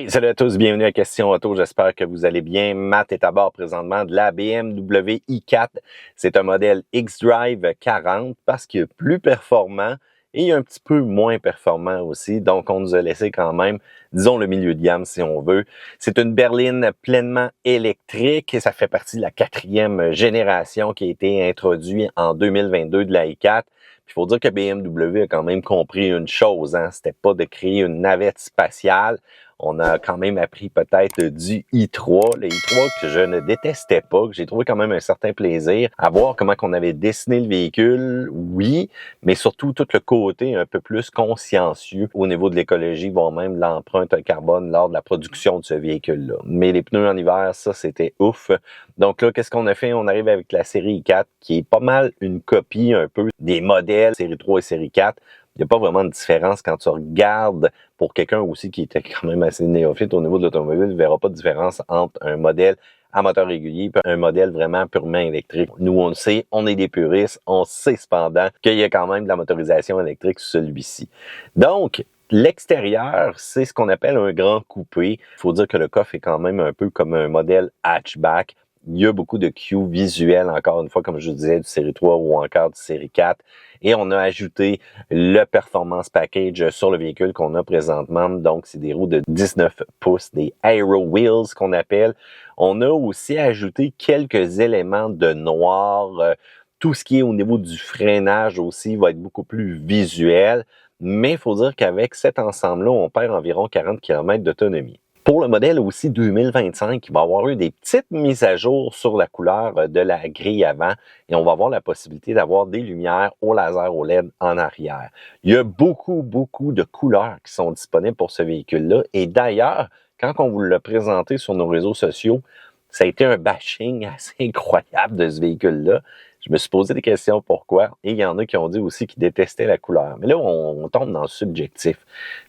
Hey, salut à tous, bienvenue à Question Auto, j'espère que vous allez bien. Matt est à bord présentement de la BMW i4. C'est un modèle xDrive 40 parce qu'il est plus performant et un petit peu moins performant aussi. Donc, on nous a laissé quand même, disons, le milieu de gamme si on veut. C'est une berline pleinement électrique et ça fait partie de la 4e génération qui a été introduite en 2022 de la i4. Il faut dire que BMW a quand même compris une chose, hein, c'était pas de créer une navette spatiale. On a quand même appris peut-être du i3, le i3 que je ne détestais pas, que j'ai trouvé quand même un certain plaisir à voir comment qu'on avait dessiné le véhicule, oui, mais surtout tout le côté un peu plus consciencieux au niveau de l'écologie, voire même l'empreinte carbone lors de la production de ce véhicule-là. Mais les pneus en hiver, ça c'était ouf. Donc là, qu'est-ce qu'on a fait? On arrive avec la série i4 qui est pas mal une copie un peu des modèles série 3 et série 4. Il n'y a pas vraiment de différence quand tu regardes, pour quelqu'un aussi qui était quand même assez néophyte au niveau de l'automobile, il ne verra pas de différence entre un modèle à moteur régulier et un modèle vraiment purement électrique. Nous, on le sait, on est des puristes, on sait cependant qu'il y a quand même de la motorisation électrique sur celui-ci. Donc, l'extérieur, c'est ce qu'on appelle un grand coupé. Il faut dire que le coffre est quand même un peu comme un modèle hatchback. Il y a beaucoup de cues visuels, encore une fois, comme je vous disais, du série 3 ou encore du série 4. Et on a ajouté le Performance Package sur le véhicule qu'on a présentement. Donc, c'est des roues de 19 pouces, des Aero Wheels qu'on appelle. On a aussi ajouté quelques éléments de noir. Tout ce qui est au niveau du freinage aussi va être beaucoup plus visuel. Mais il faut dire qu'avec cet ensemble-là, on perd environ 40 km d'autonomie. Pour le modèle aussi 2025, il va y avoir eu des petites mises à jour sur la couleur de la grille avant et on va avoir la possibilité d'avoir des lumières au laser OLED en arrière. Il y a beaucoup de couleurs qui sont disponibles pour ce véhicule-là et d'ailleurs, quand on vous l'a présenté sur nos réseaux sociaux, ça a été un bashing assez incroyable de ce véhicule-là. Je me suis posé des questions pourquoi, et il y en a qui ont dit aussi qu'ils détestaient la couleur. Mais là, on tombe dans le subjectif.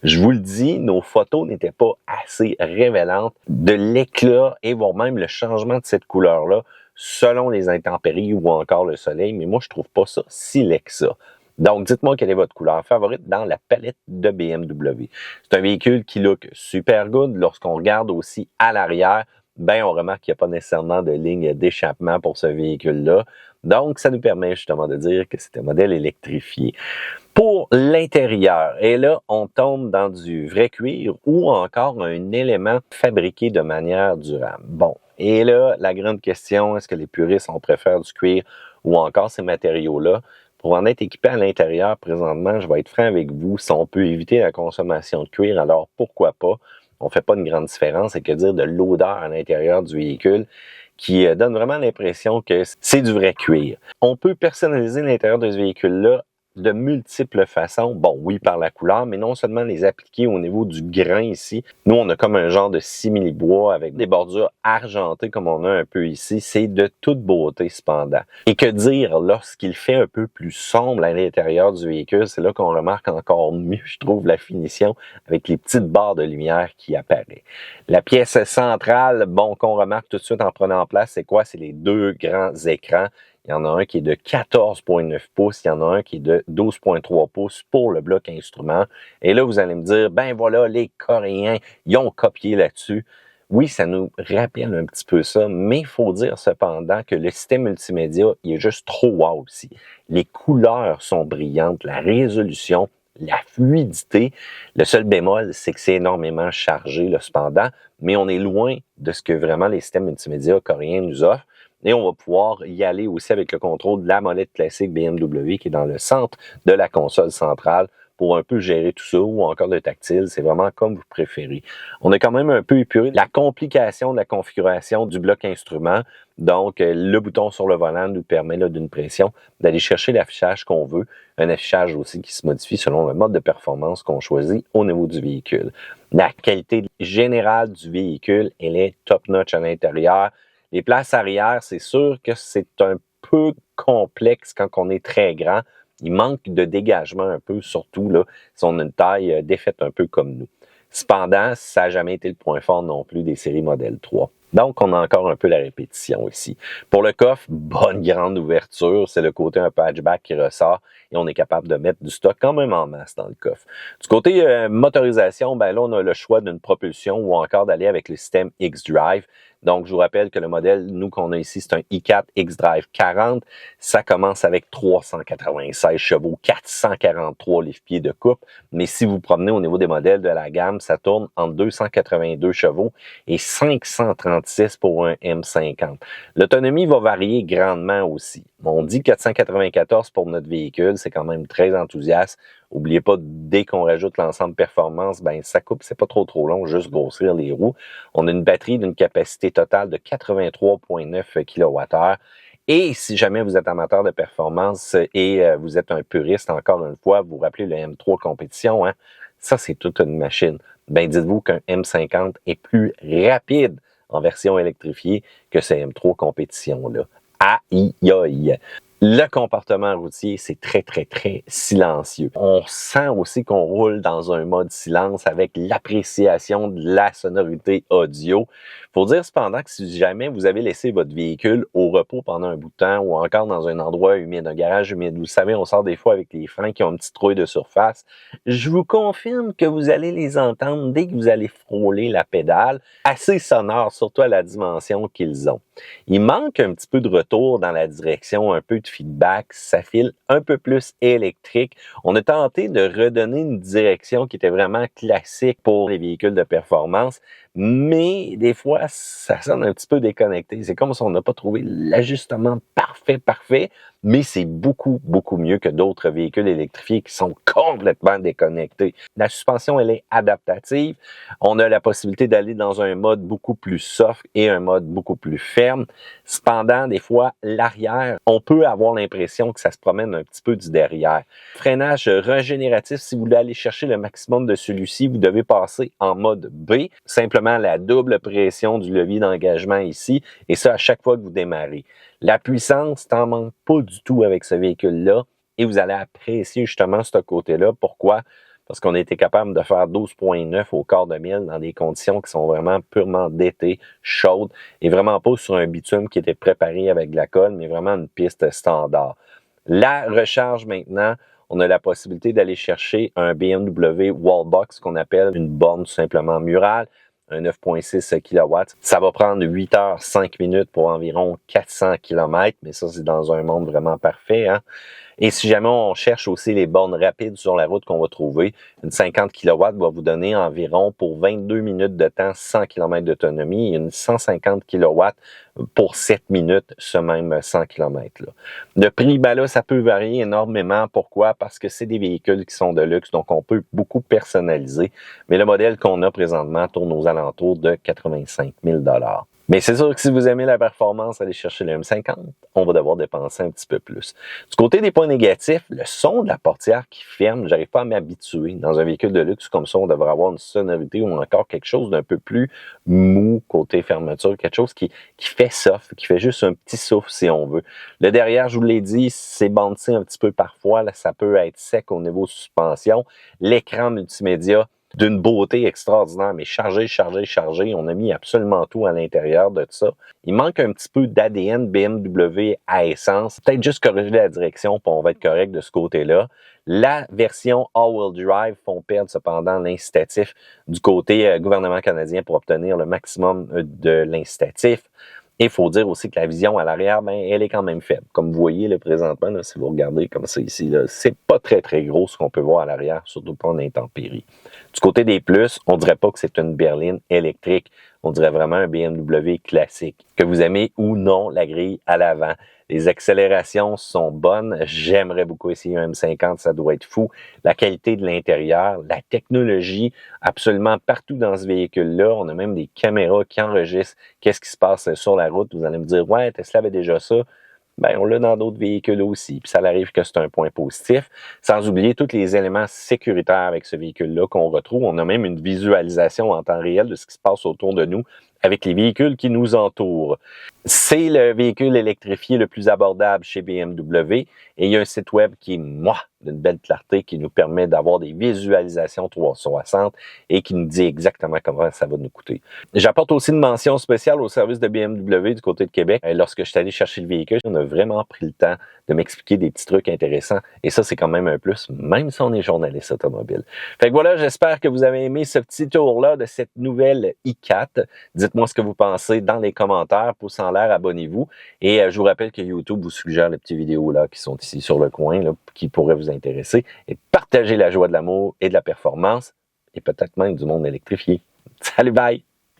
Je vous le dis, nos photos n'étaient pas assez révélantes de l'éclat et voire même le changement de cette couleur-là selon les intempéries ou encore le soleil, mais moi, je trouve pas ça si laid que ça. Donc, dites-moi quelle est votre couleur favorite dans la palette de BMW. C'est un véhicule qui look super good. Lorsqu'on regarde aussi à l'arrière, ben on remarque qu'il n'y a pas nécessairement de ligne d'échappement pour ce véhicule-là. Donc, ça nous permet justement de dire que c'est un modèle électrifié. Pour l'intérieur, et là, on tombe dans du vrai cuir ou encore un élément fabriqué de manière durable. Bon, et là, la grande question, est-ce que les puristes, on préfère du cuir ou encore ces matériaux-là? Pour en être équipé à l'intérieur, présentement, je vais être franc avec vous, si on peut éviter la consommation de cuir, alors pourquoi pas? On ne fait pas une grande différence, et que dire de l'odeur à l'intérieur du véhicule qui donne vraiment l'impression que c'est du vrai cuir. On peut personnaliser l'intérieur de ce véhicule-là de multiples façons. Bon, oui, par la couleur, mais non seulement les appliquer au niveau du grain ici. Nous, on a comme un genre de simili-bois avec des bordures argentées comme on a un peu ici. C'est de toute beauté cependant. Et que dire lorsqu'il fait un peu plus sombre à l'intérieur du véhicule, c'est là qu'on remarque encore mieux, je trouve, la finition avec les petites barres de lumière qui apparaissent. La pièce centrale, bon, qu'on remarque tout de suite en prenant place, c'est quoi? C'est les deux grands écrans. Il y en a un qui est de 14,9 pouces, il y en a un qui est de 12,3 pouces pour le bloc instrument. Et là, vous allez me dire, ben voilà, les Coréens, ils ont copié là-dessus. Oui, ça nous rappelle un petit peu ça, mais il faut dire cependant que le système multimédia, il est juste trop wow aussi. Les couleurs sont brillantes, la résolution, la fluidité. Le seul bémol, c'est que c'est énormément chargé, là, cependant, mais on est loin de ce que vraiment les systèmes multimédia coréens nous offrent. Et on va pouvoir y aller aussi avec le contrôle de la molette classique BMW qui est dans le centre de la console centrale pour un peu gérer tout ça ou encore le tactile. C'est vraiment comme vous préférez. On a quand même un peu épuré la complication de la configuration du bloc instrument. Donc, le bouton sur le volant nous permet d'une pression d'aller chercher l'affichage qu'on veut. Un affichage aussi qui se modifie selon le mode de performance qu'on choisit au niveau du véhicule. La qualité générale du véhicule, elle est top-notch à l'intérieur. Les places arrière, c'est sûr que c'est un peu complexe quand on est très grand. Il manque de dégagement un peu, surtout là, si on a une taille défaite un peu comme nous. Cependant, ça n'a jamais été le point fort non plus des séries Model 3. Donc, on a encore un peu la répétition ici. Pour le coffre, bonne grande ouverture. C'est le côté un peu hatchback qui ressort et on est capable de mettre du stock quand même en masse dans le coffre. Du côté motorisation, ben là, on a le choix d'une propulsion ou encore d'aller avec le système X-Drive. Donc, je vous rappelle que le modèle, nous, qu'on a ici, c'est un i4 X-Drive 40. Ça commence avec 396 chevaux, 443 livres-pieds de coupe. Mais si vous promenez au niveau des modèles de la gamme, ça tourne entre 282 chevaux et 536 pour un M50. L'autonomie va varier grandement aussi. On dit 494 pour notre véhicule, c'est quand même très enthousiaste. N'oubliez pas, dès qu'on rajoute l'ensemble performance, ben ça coupe, c'est pas trop long, juste grossir les roues. On a une batterie d'une capacité totale de 83,9 kWh. Et si jamais vous êtes amateur de performance et vous êtes un puriste, encore une fois, vous vous rappelez le M3 compétition, hein? Ça, c'est toute une machine. Ben dites-vous qu'un M50 est plus rapide en version électrifiée que ce M3 compétition-là. Aïe, aïe. Le comportement routier, c'est très silencieux. On sent aussi qu'on roule dans un mode silence avec l'appréciation de la sonorité audio. Faut dire cependant que si jamais vous avez laissé votre véhicule au repos pendant un bout de temps ou encore dans un endroit humide, un garage humide, vous savez, on sort des fois avec les freins qui ont une petite trouille de surface, je vous confirme que vous allez les entendre dès que vous allez frôler la pédale, assez sonore, surtout à la dimension qu'ils ont. Il manque un petit peu de retour dans la direction, un peu de feedback, ça file un peu plus électrique. On a tenté de redonner une direction qui était vraiment classique pour les véhicules de performance, mais des fois, ça sonne un petit peu déconnecté. C'est comme si on n'a pas trouvé l'ajustement parfait, mais c'est beaucoup mieux que d'autres véhicules électrifiés qui sont complètement déconnectés. La suspension, elle est adaptative. On a la possibilité d'aller dans un mode beaucoup plus soft et un mode beaucoup plus ferme. Cependant, des fois, l'arrière, on peut avoir l'impression que ça se promène un petit peu du derrière. Freinage régénératif, si vous voulez aller chercher le maximum de celui-ci, vous devez passer en mode B, simplement la double pression du levier d'engagement ici, et ça à chaque fois que vous démarrez. La puissance, t'en manque pas du tout avec ce véhicule-là, et vous allez apprécier justement ce côté-là. Pourquoi? Parce qu'on a été capable de faire 12,9 au quart de mille dans des conditions qui sont vraiment purement d'été, chaudes, et vraiment pas sur un bitume qui était préparé avec de la colle, mais vraiment une piste standard. La recharge maintenant, on a la possibilité d'aller chercher un BMW Wallbox qu'on appelle une borne tout simplement murale, un 9,6 kW. Ça va prendre 8 heures 5 minutes pour environ 400 km, mais ça c'est dans un monde vraiment parfait, hein? Et si jamais on cherche aussi les bornes rapides sur la route qu'on va trouver, une 50 kW va vous donner environ pour 22 minutes de temps 100 km d'autonomie et une 150 kW pour 7 minutes ce même 100 km-là. Le prix, ben là, ça peut varier énormément. Pourquoi? Parce que c'est des véhicules qui sont de luxe, donc on peut beaucoup personnaliser. Mais le modèle qu'on a présentement tourne aux alentours de 85 000 $. Mais c'est sûr que si vous aimez la performance, allez chercher le M50, on va devoir dépenser un petit peu plus. Du côté des points négatifs, le son de la portière qui ferme, j'arrive pas à m'habituer. Dans un véhicule de luxe comme ça, on devrait avoir une sonorité ou encore quelque chose d'un peu plus mou côté fermeture, quelque chose qui fait soft, qui fait juste un petit souffle si on veut. Le derrière, je vous l'ai dit, c'est bouncy un petit peu parfois, là, ça peut être sec au niveau suspension. L'écran multimédia, d'une beauté extraordinaire, mais chargé. On a mis absolument tout à l'intérieur de ça. Il manque un petit peu d'ADN BMW à essence. Peut-être juste corriger la direction, puis on va être correct de ce côté-là. La version all-wheel drive font perdre cependant l'incitatif du côté gouvernement canadien pour obtenir le maximum de l'incitatif. Et il faut dire aussi que la vision à l'arrière, ben, elle est quand même faible. Comme vous voyez là, présentement, là, si vous regardez comme ça ici, là, c'est pas très gros ce qu'on peut voir à l'arrière, surtout pas en intempérie. Du côté des plus, on dirait pas que c'est une berline électrique. On dirait vraiment un BMW classique. Que vous aimez ou non la grille à l'avant. Les accélérations sont bonnes. J'aimerais beaucoup essayer un M50, ça doit être fou. La qualité de l'intérieur, la technologie, absolument partout dans ce véhicule-là. On a même des caméras qui enregistrent qu'est-ce qui se passe sur la route. Vous allez me dire, ouais, Tesla avait déjà ça. Ben, on l'a dans d'autres véhicules aussi, puis ça arrive que c'est un point positif. Sans oublier tous les éléments sécuritaires avec ce véhicule-là qu'on retrouve. On a même une visualisation en temps réel de ce qui se passe autour de nous avec les véhicules qui nous entourent. C'est le véhicule électrifié le plus abordable chez BMW et il y a un site web qui est, d'une belle clarté qui nous permet d'avoir des visualisations 360 et qui nous dit exactement comment ça va nous coûter. J'apporte aussi une mention spéciale au service de BMW du côté de Québec. Lorsque je suis allé chercher le véhicule, on a vraiment pris le temps de m'expliquer des petits trucs intéressants et ça, c'est quand même un plus, même si on est journaliste automobile. Fait que voilà, j'espère que vous avez aimé ce petit tour-là de cette nouvelle i4. Dites-moi ce que vous pensez dans les commentaires, pouce en l'air, abonnez-vous et je vous rappelle que YouTube vous suggère les petites vidéos là qui sont ici sur le coin, là, qui pourraient vous intéresser et partagez la joie de l'amour et de la performance et peut-être même du monde électrifié. Salut, bye!